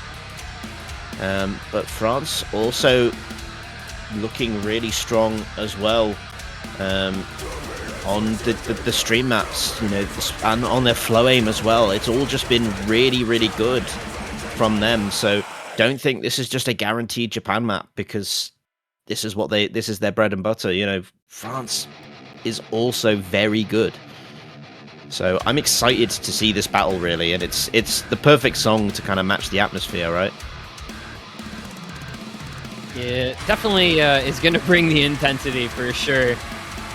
But France also looking really strong as well on the stream maps, and on their flow aim as well. It's all just been really, really good from them. So don't think this is just a guaranteed Japan map, because this is their bread and butter. France is also very good. So I'm excited to see this battle, really, and it's the perfect song to kind of match the atmosphere, right? Yeah, definitely is going to bring the intensity for sure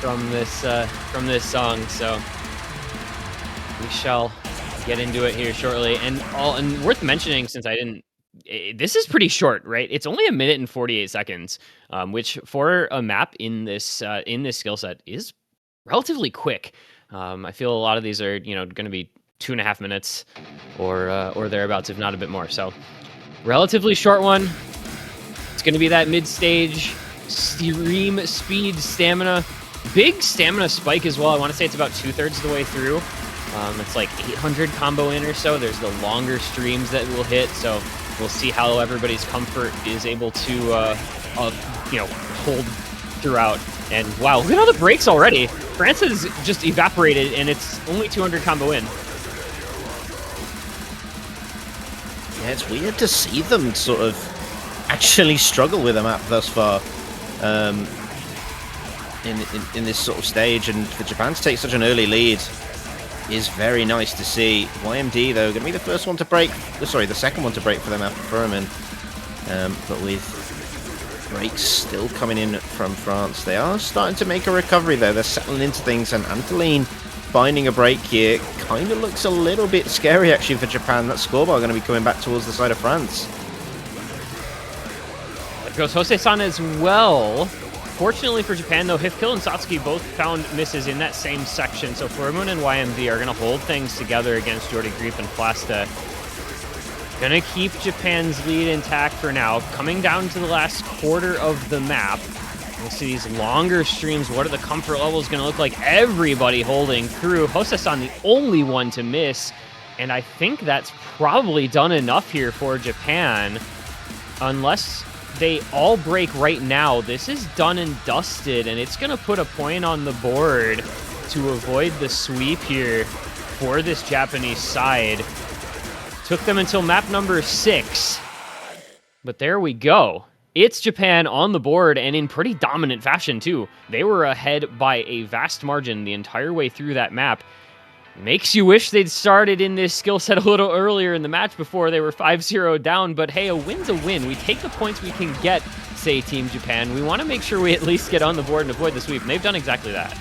from this song. So we shall get into it here shortly, and worth mentioning, since I didn't this is pretty short, right? It's only 1 minute and 48 seconds, which for a map in this skill set is relatively quick. I feel a lot of these are going to be 2.5 minutes or thereabouts, if not a bit more. So relatively short one. It's going to be that mid-stage stream speed stamina. Big stamina spike as well. I want to say it's about 2/3 of the way through. It's like 800 combo in or so. There's the longer streams that will hit, so we'll see how everybody's comfort is able to hold throughout. And wow, look at all the breaks already. France has just evaporated, and it's only 200 combo in. Yeah, it's weird to see them sort of actually struggle with a map thus far in this sort of stage, and for Japan to take such an early lead is very nice to see. YMD, though, going to be the first one to break. Sorry, the second one to break for them after Furman. But with breaks still coming in from France, they are starting to make a recovery, though. They're settling into things, and Antolin finding a break here kind of looks a little bit scary, actually, for Japan. That scorebar going to be coming back towards the side of France. There goes Hosei-san as well. Fortunately for Japan, though, Hifkill and Satsuki both found misses in that same section, so Furman and YMD are going to hold things together against Jordi Griep and Flasta. Going to keep Japan's lead intact for now. Coming down to the last quarter of the map, we'll see these longer streams. What are the comfort levels going to look like? Everybody holding through. Hosei-san the only one to miss, and I think that's probably done enough here for Japan. Unless they all break right now, this is done and dusted, and it's going to put a point on the board to avoid the sweep here for this Japanese side. Took them until map number 6, but there we go. It's Japan on the board, and in pretty dominant fashion, too. They were ahead by a vast margin the entire way through that map. Makes you wish they'd started in this skill set a little earlier in the match before they were 5-0 down, but hey, a win's a win. We take the points we can get, say Team Japan. We want to make sure we at least get on the board and avoid the sweep, and they've done exactly that.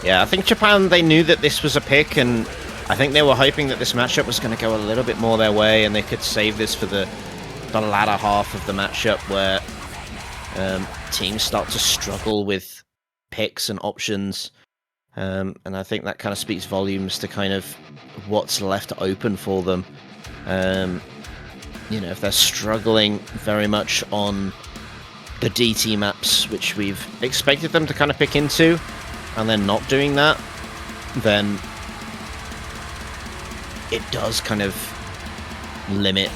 Yeah, I think Japan, they knew that this was a pick, and I think they were hoping that this matchup was going to go a little bit more their way, and they could save this for the latter half of the matchup where teams start to struggle with picks and options. And I think that kind of speaks volumes to kind of what's left open for them. If they're struggling very much on the DT maps, which we've expected them to kind of pick into, and they're not doing that, then it does kind of limit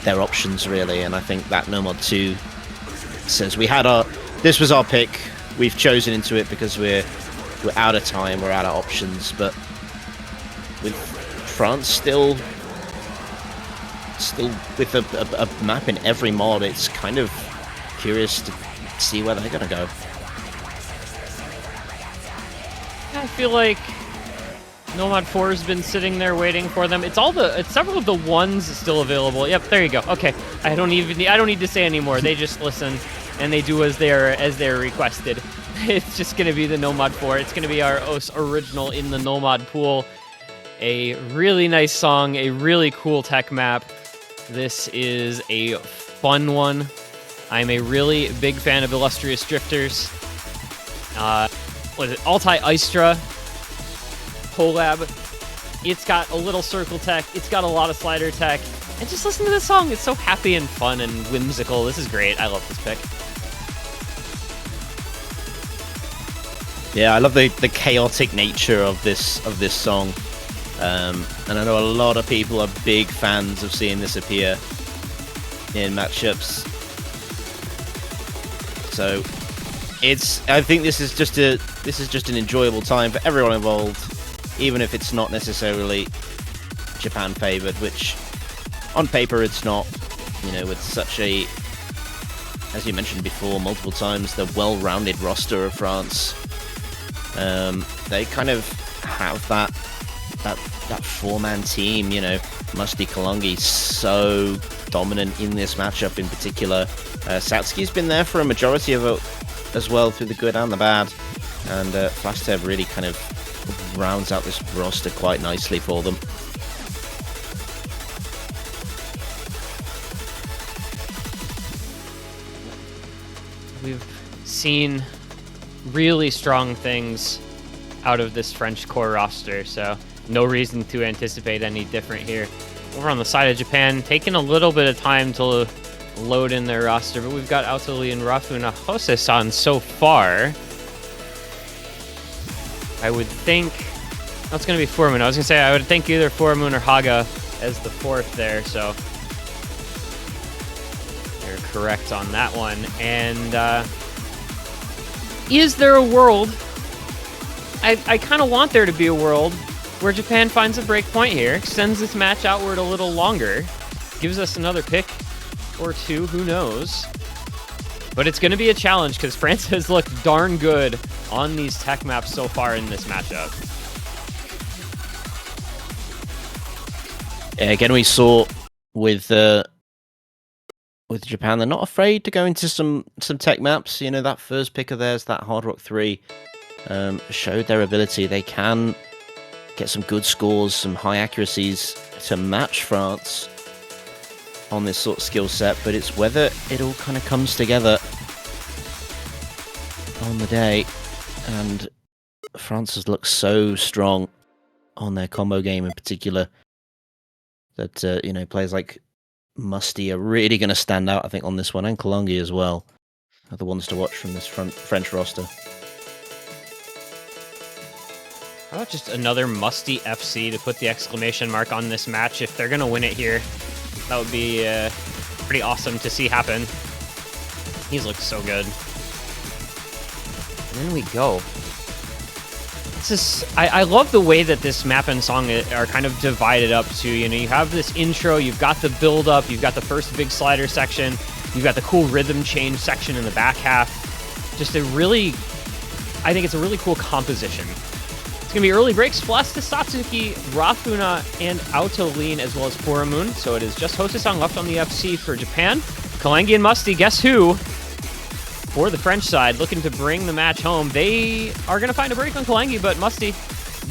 their options, really. And I think that No Mod 2 says this was our pick, we've chosen into it because we're out of time, we're out of options. But with France still with a map in every mod, it's kind of curious to see where they're gonna go. I feel like Nomad 4 has been sitting there waiting for them. It's several of the ones still available. Yep, there you go. Okay, I don't need to say anymore. They just listen and they do as they're requested. It's just going to be the Nomad 4. It's going to be our original in the Nomad pool. A really nice song, a really cool tech map. This is a fun one. I'm a really big fan of Illustrious Drifters. What is it? Altai Istra collab. It's got a little circle tech. It's got a lot of slider tech. And just listen to this song. It's so happy and fun and whimsical. This is great. I love this pick. Yeah, I love the chaotic nature of this song, and I know a lot of people are big fans of seeing this appear in matchups. So I think this is just an enjoyable time for everyone involved, even if it's not necessarily Japan favored, which on paper it's not. With such a, as you mentioned before multiple times, the well-rounded roster of France. They kind of have that four-man team, Musty Kalungi so dominant in this matchup in particular. Satsuki's been there for a majority of it as well, through the good and the bad, and Flastev really kind of rounds out this roster quite nicely for them. we've seen really strong things out of this French core roster, so no reason to anticipate any different here. Over on the side of Japan, taking a little bit of time to load in their roster, but we've got Autoli and Rafuna Hose-san so far. I would think that's going to be Furumoon. I was going to say I would think either Furumoon or Haga as the fourth there, so you're correct on that one. And is there a world? I kind of want there to be a world where Japan finds a break point here, extends this match outward a little longer, gives us another pick or two, who knows. But it's going to be a challenge because France has looked darn good on these tech maps so far in this matchup. Yeah, again, we saw with Japan, they're not afraid to go into some tech maps. You know, that first pick of theirs, that Hard Rock 3, showed their ability. They can get some good scores, some high accuracies to match France on this sort of skill set, but it's whether it all kind of comes together on the day. And France has looked so strong on their combo game in particular that, you know, players like Musty are really going to stand out, I think, on this one, and Kalongi as well are the ones to watch from this French roster. How about just another Musty FC to put the exclamation mark on this match if they're going to win it here? That would be pretty awesome to see happen. He's looked so good. And then we go. This is, I love the way that this map and song are kind of divided up to, you know, you have this intro, you've got the build up, you've got the first big slider section, you've got the cool rhythm change section in the back half. Just a really, I think it's a really cool composition. It's going to be early breaks, plus to Satsuki, Rafuna, and Autoline, as well as Furumoon. So it is just Hosesang left on the FC for Japan. Kalangi and Musty, guess who? For the French side, looking to bring the match home. They are going to find a break on Kalangi, but Musty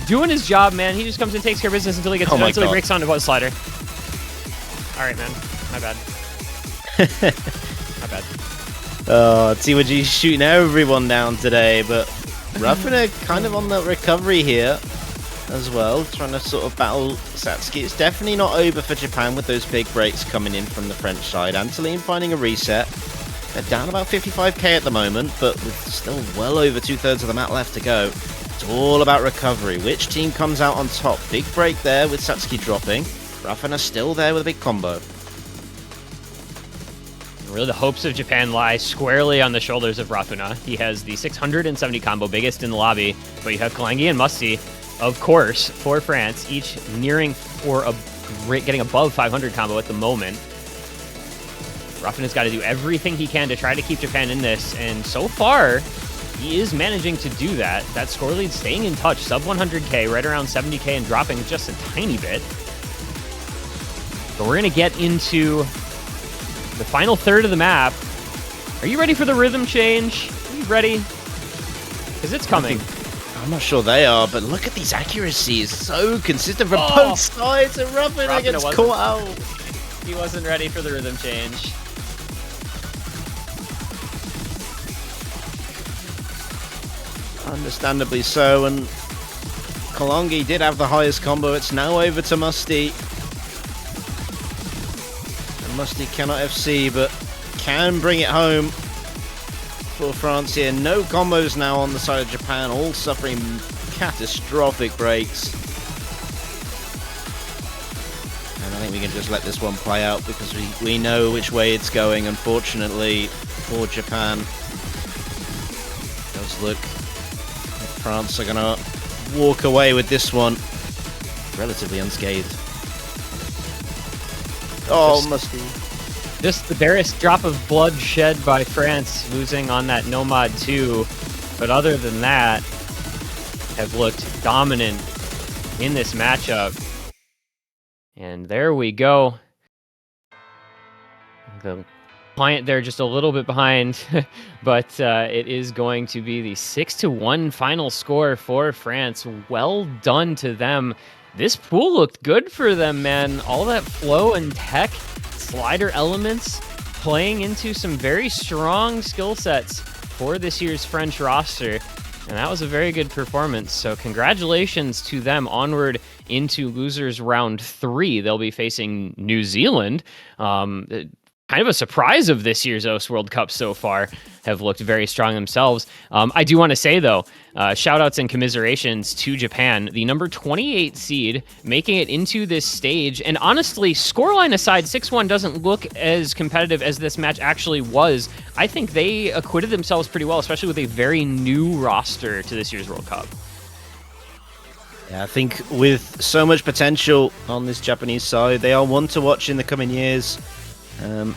doing his job, man. He just comes and takes care of business until he gets until he breaks onto Buzz Slider. All right, man. My bad. My bad. Oh, Tiwaji's shooting everyone down today, but Rafuna kind of on the recovery here as well, trying to sort of battle Satsuki. It's definitely not over for Japan with those big breaks coming in from the French side. Antolin finding a reset. They're down about 55k at the moment, but with still well over 2/3 of the map left to go. It's all about recovery. Which team comes out on top? Big break there with Satsuki dropping. Rafuna still there with a big combo. Really, the hopes of Japan lie squarely on the shoulders of Rafuna. He has the 670 combo, biggest in the lobby, but you have Kalangi and Musty, of course, for France, each nearing or getting above 500 combo at the moment. Rafuna's got to do everything he can to try to keep Japan in this, and so far, he is managing to do that. That score lead staying in touch, sub 100k, right around 70k, and dropping just a tiny bit. But we're going to get into the final third of the map. Are you ready for the rhythm change? Are you ready? Because it's coming. I'm not sure they are, but look at these accuracies. So consistent from both sides, and Rafuna gets caught out. He wasn't ready for the rhythm change. Understandably so, and Kalongi did have the highest combo. It's now over to Musty. And Musty cannot FC, but can bring it home for France here. No combos now on the side of Japan, all suffering catastrophic breaks. And I think we can just let this one play out because we know which way it's going, unfortunately, for Japan. It does look France are going to walk away with this one relatively unscathed. Oh, Musty. Just the barest drop of blood shed by France, losing on that Nomad 2. But other than that, have looked dominant in this matchup. And there we go. The client there just a little bit behind, but it is going to be the 6-1 final score for France. Well done to them. This pool looked good for them, man. All that flow and tech, slider elements, playing into some very strong skill sets for this year's French roster. And that was a very good performance. So congratulations to them. Onward into losers round 3. They'll be facing New Zealand. Kind of a surprise of this year's OS World Cup so far, have looked very strong themselves. I do want to say, though, shout outs and commiserations to Japan, the number 28 seed, making it into this stage. And honestly, scoreline aside, 6-1 doesn't look as competitive as this match actually was. I think they acquitted themselves pretty well, especially with a very new roster to this year's World Cup. Yeah, I think with so much potential on this Japanese side, they are one to watch in the coming years.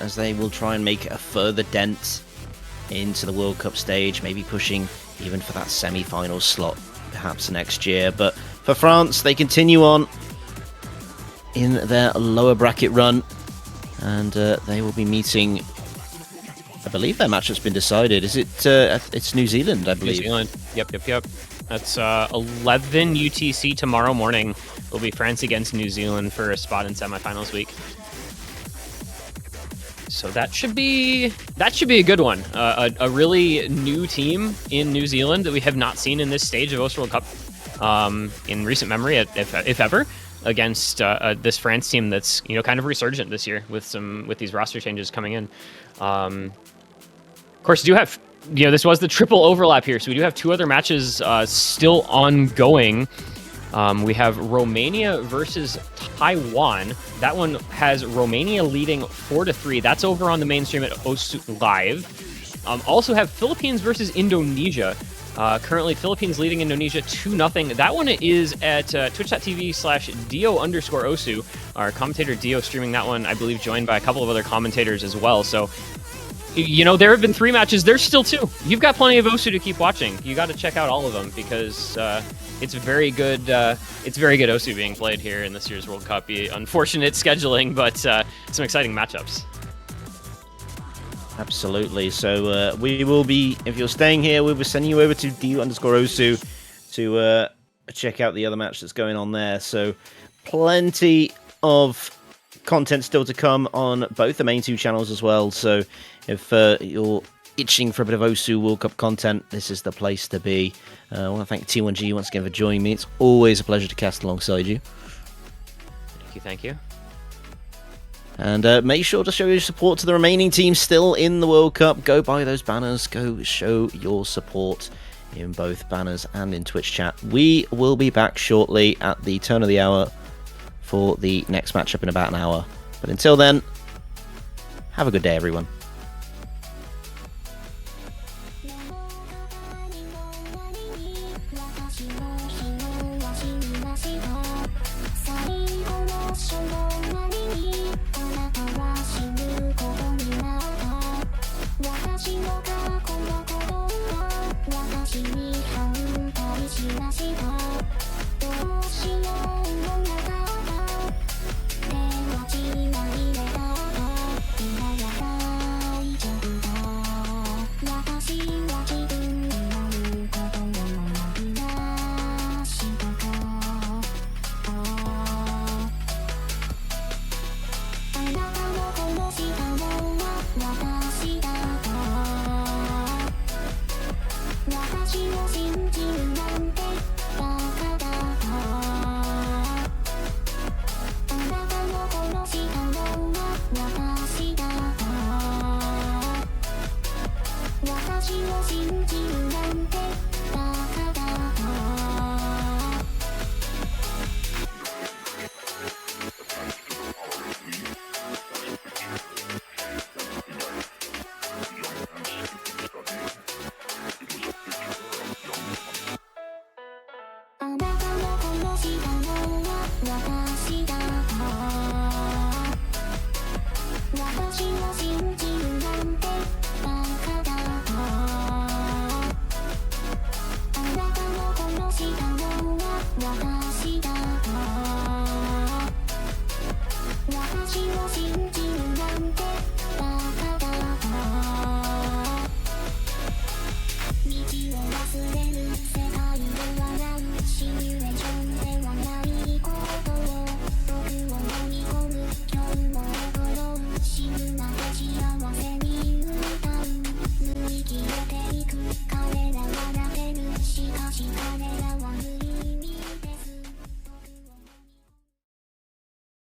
As they will try and make a further dent into the World Cup stage, maybe pushing even for that semi-final slot perhaps next year. But for France, they continue on in their lower bracket run, and they will be meeting, I believe their match has been decided. Is it? It's New Zealand, I believe. New Zealand. Yep. That's 11 UTC tomorrow morning. Will be France against New Zealand for a spot in semifinals week. So that should be a good one. A really new team in New Zealand that we have not seen in this stage of OS World Cup in recent memory, if ever, against this France team that's kind of resurgent this year with these roster changes coming in. Of course, do have this was the triple overlap here, so we do have 2 other matches still ongoing. We have Romania versus Taiwan. That one has Romania leading 4-3. That's over on the mainstream at OSU Live. Also have Philippines versus Indonesia. Currently, Philippines leading Indonesia 2-0. That one is at twitch.tv/Dio_Osu. Our commentator Dio streaming that one, I believe, joined by a couple of other commentators as well. So, there have been 3 matches. There's still 2. You've got plenty of Osu to keep watching. You got to check out all of them because it's very good. It's very good Osu being played here in this year's World Cup. Unfortunate scheduling, but some exciting matchups. Absolutely. So we will be, if you're staying here, we'll be sending you over to Dio_Osu to check out the other match that's going on there. So plenty of content still to come on both the main 2 channels as well. So if you're itching for a bit of OSU World Cup content, this is the place to be. I want to thank T1G once again for joining me. It's always a pleasure to cast alongside you. Thank you. And make sure to show your support to the remaining teams still in the World Cup. Go buy those banners. Go show your support in both banners and in Twitch chat. We will be back shortly at the turn of the hour for the next matchup in about an hour. But until then, have a good day, everyone.